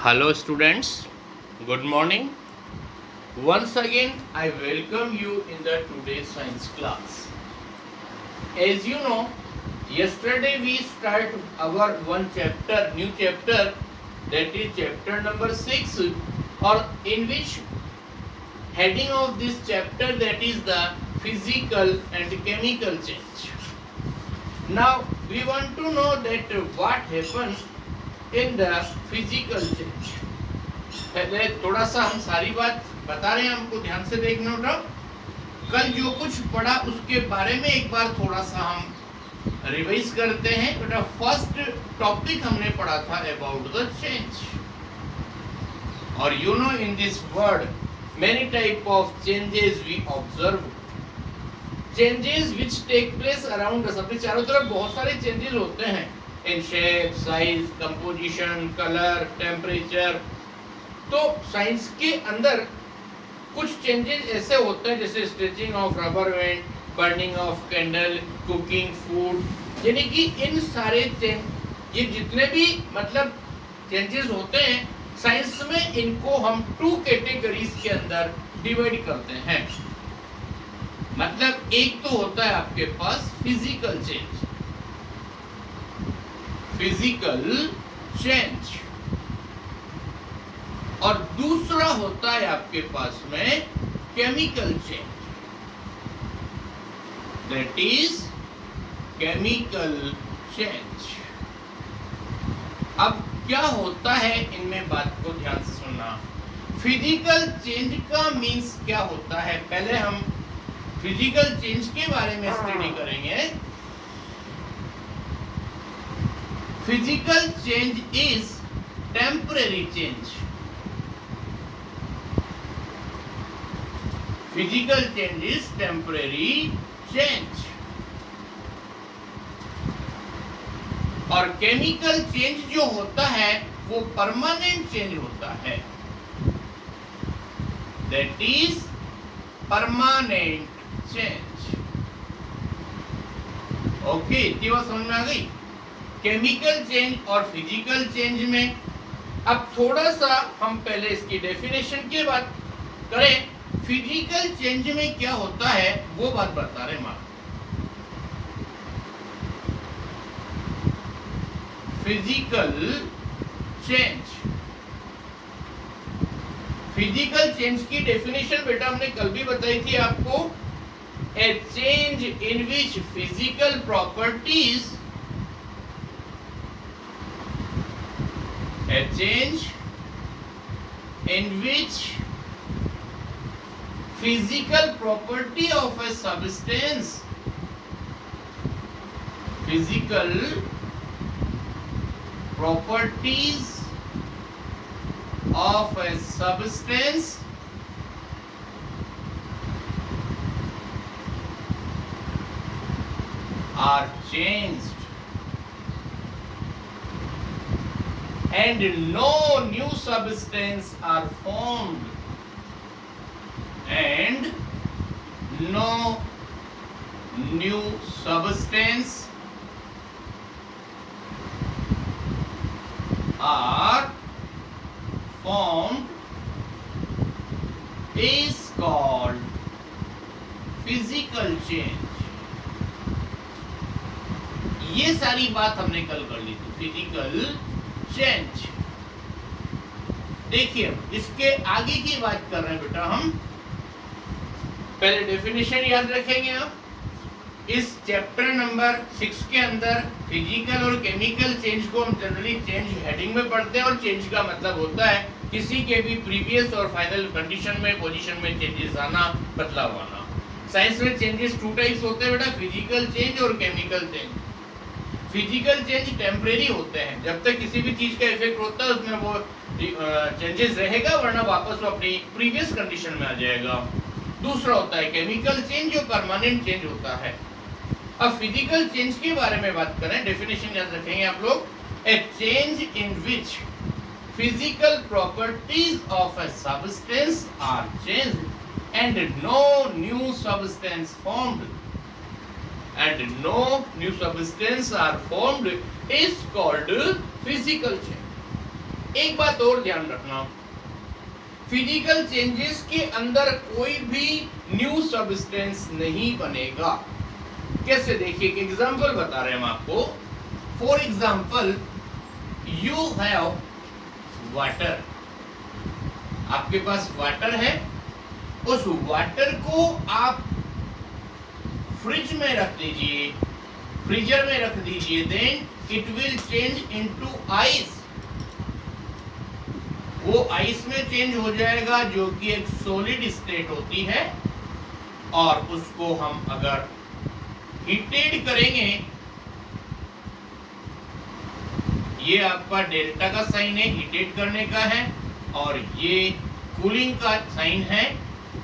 Hello students, good morning. Once again I welcome you in the today's science class. As you know, yesterday we start our new chapter, that is chapter number 6, or in which heading of this chapter, that is the physical and chemical change. Now we want to know that what happens in the physical change. पहले थोड़ा सा हम सारी बात बता रहे हैं, हमको ध्यान से देखना होगा। कल जो कुछ पढ़ा उसके बारे में एक बार थोड़ा सा हम रिवाइज करते हैं। बेटा फर्स्ट टॉपिक हमने पढ़ा था अबाउट द चेंज, और you know in this world many type of changes we observe, changes which take place around us. अपने चारों तरफ बहुत सारे चेंजेस होते हैं in shape, size, composition, colour, temperature. तो साइंस के अंदर कुछ चेंजेस ऐसे होते हैं जैसे stretching of rubber band, burning of candle, cooking food, यानी कि इन सारे ये जितने भी मतलब चेंजेस होते हैं साइंस में, इनको हम 2 कैटेगरीज के अंदर डिवाइड करते हैं। मतलब एक तो होता है आपके पास फिजिकल चेंज, और दूसरा होता है आपके पास में chemical change, that is chemical change. अब क्या होता है इनमें, बात को ध्यान से सुनना। फिजिकल चेंज का मीन्स क्या होता है, पहले हम फिजिकल चेंज के बारे में स्टडी करेंगे। Physical change is temporary change. Physical change is temporary change, और केमिकल चेंज जो होता है वो परमानेंट चेंज होता है, that is permanent change. Okay, इतनी बात समझ में आ गई केमिकल चेंज और फिजिकल चेंज में। अब थोड़ा सा हम पहले इसकी डेफिनेशन की बात करें। फिजिकल चेंज में क्या होता है वो बात बता रहे मां। फिजिकल चेंज, फिजिकल चेंज की डेफिनेशन बेटा हमने कल भी बताई थी आपको। ए change in which physical properties, a change in which physical property of a substance, physical properties of a substance are changed and no new substance are formed, and no new substance are formed is called physical change। ये सारी बात हमने कल कर ली थी, physical change. देखिए इसके आगे की बात कर रहे हैं बेटा हम। पहले डेफिनेशन याद रखेंगे आप। इस चैप्टर नंबर 6 के अंदर फिजिकल और केमिकल चेंज को हम जनरली चेंज हेडिंग में पढ़ते हैं, और चेंज का मतलब होता है किसी के भी प्रीवियस और फाइनल कंडीशन में, पोजीशन में चेंजेस आना, बदलाव आना। साइंस में चेंजेस 2 टाइप्स होते हैं बेटा, फिजिकल चेंज और chemical change. Physical change temporary होते हैं, जब तक किसी भी चीज का इफेक्ट होता है उसमें वो चेंजेस रहेगा, वरना वापस वो अपनी प्रीवियस कंडीशन में आ जाएगा। दूसरा होता है केमिकल चेंज, जो परमानेंट चेंज होता है। अब फिजिकल चेंज के बारे में बात करें, डेफिनेशन याद रखेंगे आप लोग। A change in which physical properties of a substance are changed and no new substance formed, and no new substance are formed is called physical change। एक बात और ध्यान रखना, फिजिकल चेंजेस के अंदर कोई भी न्यू सब्सटेंस नहीं बनेगा। कैसे, देखिए एक एग्जांपल बता रहे हैं हम आपको। For example, you have water, आपके पास वाटर है, उस वाटर को आप फ्रिज में रख दीजिए, फ्रीजर में रख दीजिए, then it will change into ice. वो आइस में चेंज हो जाएगा, जो कि एक सॉलिड स्टेट होती है, और उसको हम अगर हीटेड करेंगे, ये आपका डेल्टा का साइन है, हीटेड करने का है, और ये कूलिंग का साइन है।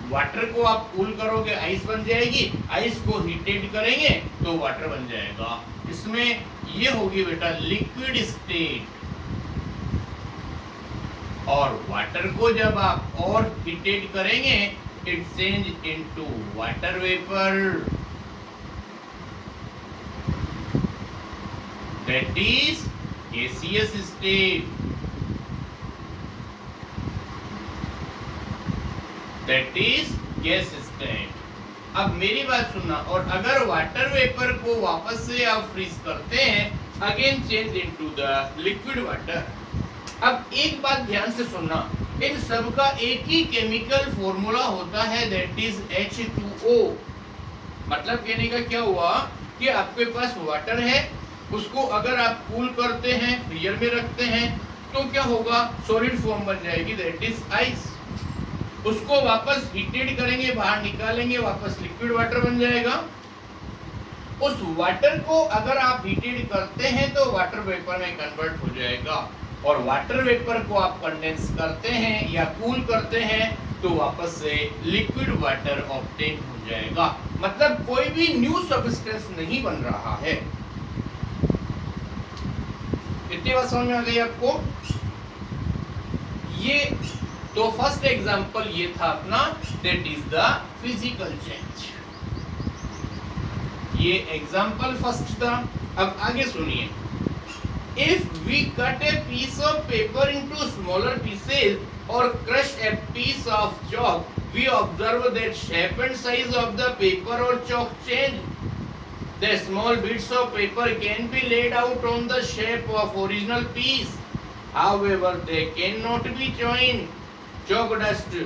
वाटर को आप कूल करोगे, आइस बन जाएगी, आइस को हीटेड करेंगे तो वाटर बन जाएगा। इसमें ये होगी बेटा लिक्विड स्टेट, और वाटर को जब आप और हीटेड करेंगे, it change into water vapour, that is gaseous state, that is gas state। अब मेरी बात सुनना, और अगर वाटर वेपर को वापस से आप फ्रीज करते हैं, again change into the liquid water. अब एक बात ध्यान से सुनना, इन सब का एक ही केमिकल फॉर्मूला होता है, दैट इज H2O। मतलब कहने का क्या हुआ कि आपके पास वाटर है, उसको अगर आप कूल करते हैं, फ्रीजर में रखते हैं, तो क्या होगा, सॉलिड फॉर्म बन जाएगी, दैट इज आइस। उसको वापस हीटेड करेंगे, बाहर निकालेंगे, वापस लिक्विड वाटर बन जाएगा। उस वाटर को अगर आप हीटेड करते हैं तो वाटर वेपर में कन्वर्ट हो जाएगा, और वाटर वेपर को आप कंडेंस करते हैं या कूल करते हैं तो वापस से लिक्विड वाटर ऑब्टेन हो जाएगा। मतलब कोई भी न्यू सब्सटेंस नहीं बन रहा है। कितनी बात समझ में आ गई आपको? ये तो फर्स्ट एग्जांपल ये था अपना, that is the physical change. ये एग्जांपल फर्स्ट था। अब आगे सुनिए, if we cut a piece of paper into smaller pieces और crush a piece of chalk, we observe that shape and size of the paper or chalk change. The small bits of paper can be laid out on the shape of original piece. However, they cannot be joined. Chalk dust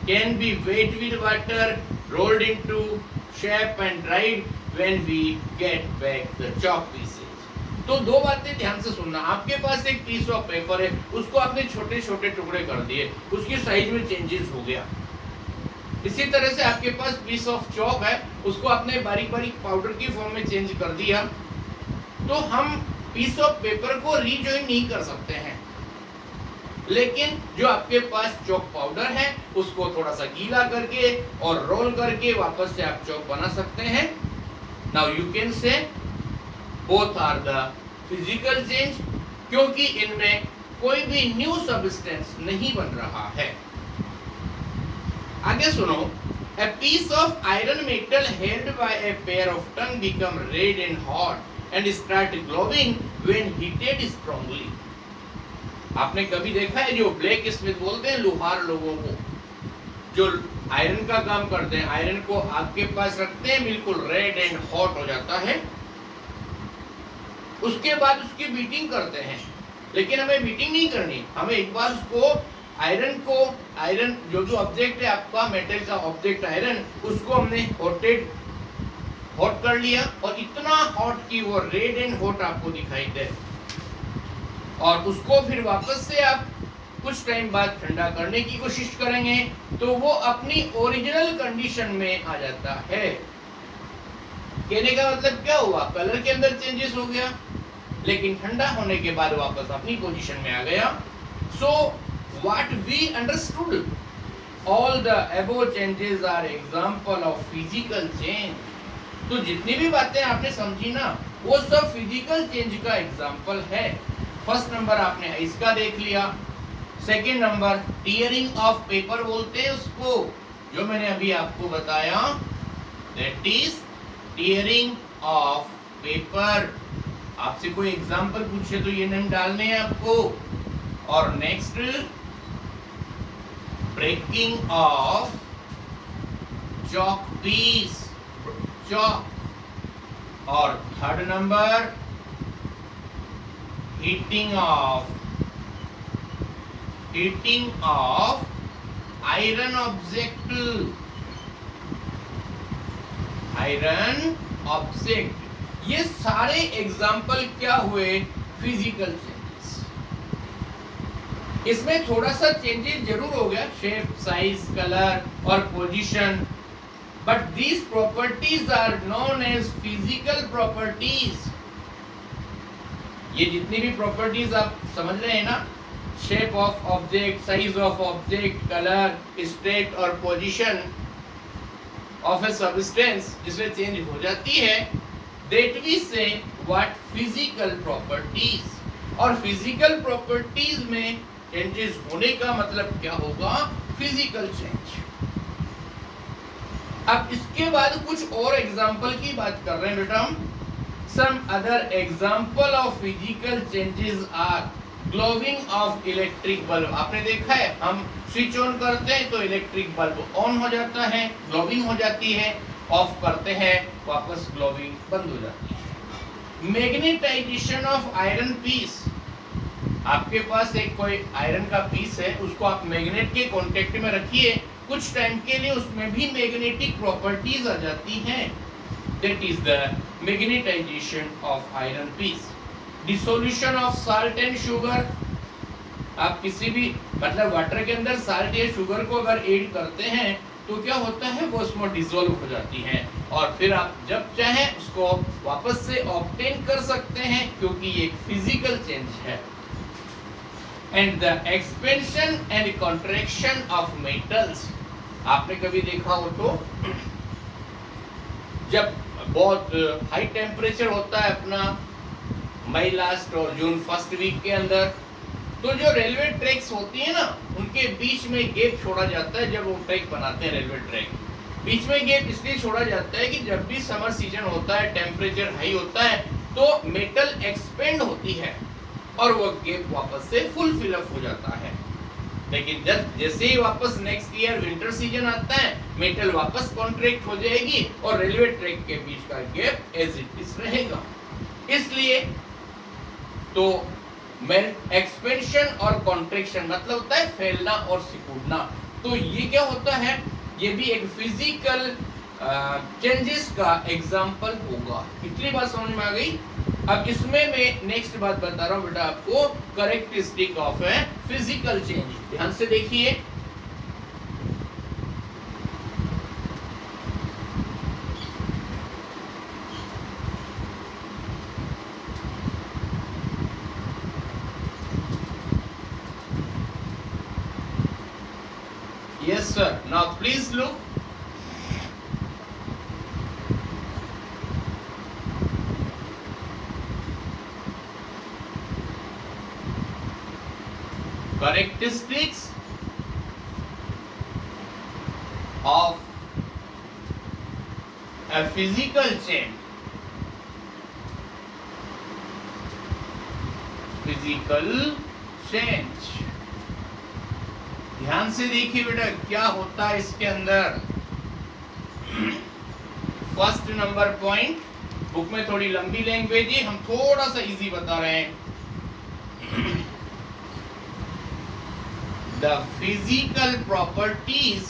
can be wet with water, rolled into shape and dried when we get back the chalk pieces. तो दो बातें ध्यान से सुनना। आपके पास एक piece of paper है, उसको आपने छोटे छोटे टुकड़े कर दिए, उसकी साइज में चेंजेस हो गया। इसी तरह से आपके पास पीस ऑफ चॉक है, उसको आपने बारीक बारीक पाउडर की फॉर्म में चेंज कर दिया, तो हम पीस ऑफ पेपर को रीजॉइन नहीं कर सकते हैं। लेकिन जो आपके पास चॉक पाउडर है, उसको थोड़ा सा गीला करके और रोल करके वापस से आप चॉक बना सकते हैं। Now you can say both are the physical change, क्योंकि इनमें कोई भी न्यू सब्सटेंस नहीं बन रहा है। आगे सुनो, a piece of iron metal held by a pair of tongue become red and hot and start glowing when heated strongly। आपने कभी देखा है जो ब्लैक स्मिथ बोलते हैं लोहार लोगों को, जो आयरन का काम करते हैं, आयरन को आपके पास रखते हैं, बिल्कुल रेड एंड हॉट हो जाता है, उसके बाद उसकी बीटिंग करते हैं। लेकिन हमें बीटिंग नहीं करनी, हमें एक बार उसको आयरन जो ऑब्जेक्ट है आपका, मेटल का ऑब्जेक्ट आयरन, उसको हमने हॉट कर लिया, और इतना हॉट कि वो रेड एंड हॉट आपको दिखाई दे, और उसको फिर वापस से आप कुछ टाइम बाद ठंडा करने की कोशिश करेंगे तो वो अपनी ओरिजिनल कंडीशन में आ जाता है। कहने का मतलब क्या हुआ, कलर के अंदर चेंजेस हो गया, लेकिन ठंडा होने के बाद वापस अपनी पोजीशन में आ गया। सो what we understood, all the above changes are example of physical change। तो जितनी भी बातें आपने समझी ना, वो सब फिजिकल चेंज का एग्जांपल है। फर्स्ट नंबर आपने इसका देख लिया, second number tearing of paper बोलते हैं उसको, जो मैंने अभी आपको बताया, that is tearing of paper. आपसे कोई एग्जांपल पूछे तो ये नेम डालने हैं आपको, और next breaking of chalk piece, chalk, और third number heating of iron object, ये सारे एग्जाम्पल क्या हुए? Physical changes. इसमें थोड़ा सा चेंजेस जरूर हो गया, शेप, साइज, कलर और position, but these properties are known as physical properties. ये जितनी भी प्रॉपर्टीज आप समझ रहे हैं ना, shape of object, size of object, colour, state और पोजीशन ऑफ ए सब्सटेंस जिसमें चेंज हो जाती है, दैट वी से व्हाट फिजिकल प्रॉपर्टीज। और फिजिकल प्रॉपर्टीज में चेंजेस होने का मतलब क्या होगा? Physical change. अब इसके बाद कुछ और एग्जाम्पल की बात कर रहे हैं बेटा हम। Some other example of physical changes are glowing of electric bulb. आपने देखा है, हम स्विच ऑन करते हैं तो इलेक्ट्रिक बल्ब ऑन हो जाता है, ग्लोविंग हो जाती है, ऑफ करते हैं वापस ग्लोविंग बंद हो जाती है। Magnetisation of iron piece. आपके पास एक कोई आयरन का पीस है, उसको आप मैग्नेट के कांटेक्ट में रखिए, कुछ टाइम के लिए उसमें भी मैग्नेटिक प्रॉपर्टीज आ जाती हैं। That is the magnetisation of iron piece. Dissolution of salt and sugar. आप किसी भी मतलब वाटर के अंदर साल्ट या शुगर को अगर ऐड करते हैं तो क्या होता है, वो उसमें डिसॉल्व हो जाती हैं और फिर आप जब चाहें उसको वापस से ऑब्टेन कर सकते हैं, क्योंकि ये एक फिजिकल चेंज है। And the expansion and contraction of metals. आपने कभी देखा हो तो जब बहुत हाई टेम्परेचर होता है अपना मई लास्ट और जून फर्स्ट वीक के अंदर, तो जो रेलवे ट्रैक्स होती है ना, उनके बीच में गैप छोड़ा जाता है। जब वो ट्रैक बनाते हैं रेलवे ट्रैक, बीच में गैप इसलिए छोड़ा जाता है कि जब भी समर सीजन होता है, टेम्परेचर हाई होता है, तो मेटल एक्सपेंड होती है और वो गैप वापस से फुल फिलअप हो जाता है। लेकिन जब जैसे ही वापस नेक्स्ट ईयर विंटर सीजन आता है, मेटल वापस कॉन्ट्रैक्ट हो जाएगी और रेलवे ट्रैक के बीच का गैप एज इट इज रहेगा। इसलिए तो एक्सपेंशन और कॉन्ट्रैक्शन मतलब होता है फैलना और सिकुड़ना। तो ये क्या होता है, ये भी एक फिजिकल चेंजेस का एग्जांपल होगा। इतनी बात समझ में आ गई। अब इसमें मैं नेक्स्ट बात बता रहा हूं बेटा आपको, characteristic of a physical change. ध्यान से देखिए, yes sir, now please look. Characteristics of a physical change. Physical change. ध्यान से देखिए बेटा क्या होता है इसके अंदर। फर्स्ट नंबर पॉइंट, बुक में थोड़ी लंबी लैंग्वेज है, हम थोड़ा सा इजी बता रहे हैं। The physical properties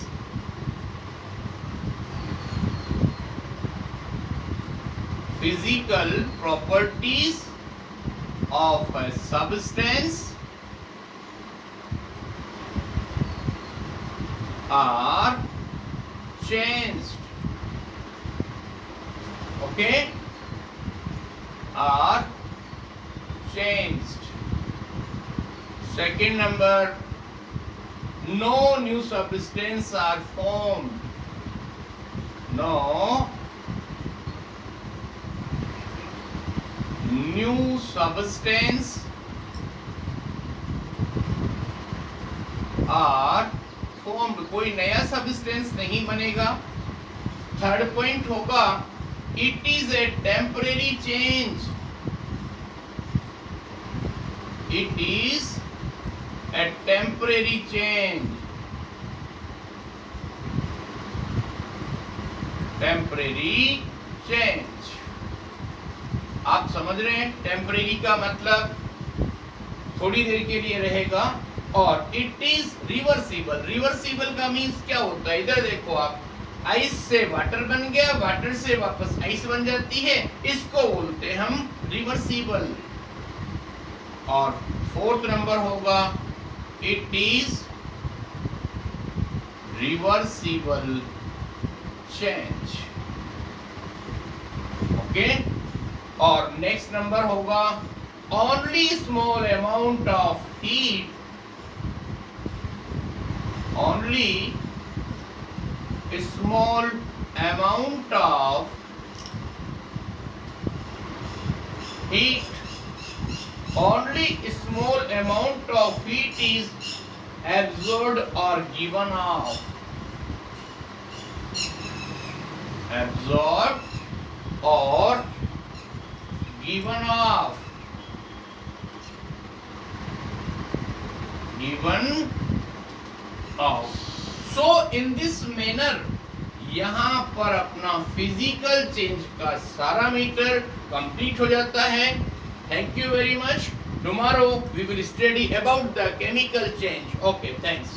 of a substance are changed. Okay, are changed. Second number, no new substance are formed. No new substance are formed. कोई नया सब्सटेंस नहीं बनेगा। थर्ड पॉइंट होगा, it is a temporary change. It is A temporary change. Temporary change. आप समझ रहे हैं? Temporary का मतलब थोड़ी देर के लिए रहेगा, और इट इज रिवर्सिबल। रिवर्सिबल का मीन्स क्या होता है? इधर देखो आप, आइस से वाटर बन गया, वाटर से वापस आइस बन जाती है, इसको बोलते हैं हम रिवर्सिबल। और फोर्थ नंबर होगा it is reversible change. Okay, और नेक्स्ट नंबर होगा only small amount of heat, only a small amount of heat, only a small amount of heat is absorbed or given off, absorbed or given off, given off. So in this manner यहाँ पर अपना physical change का सारा metre complete हो जाता है। Thank you very much. Tomorrow we will study about the chemical change. Okay, thanks.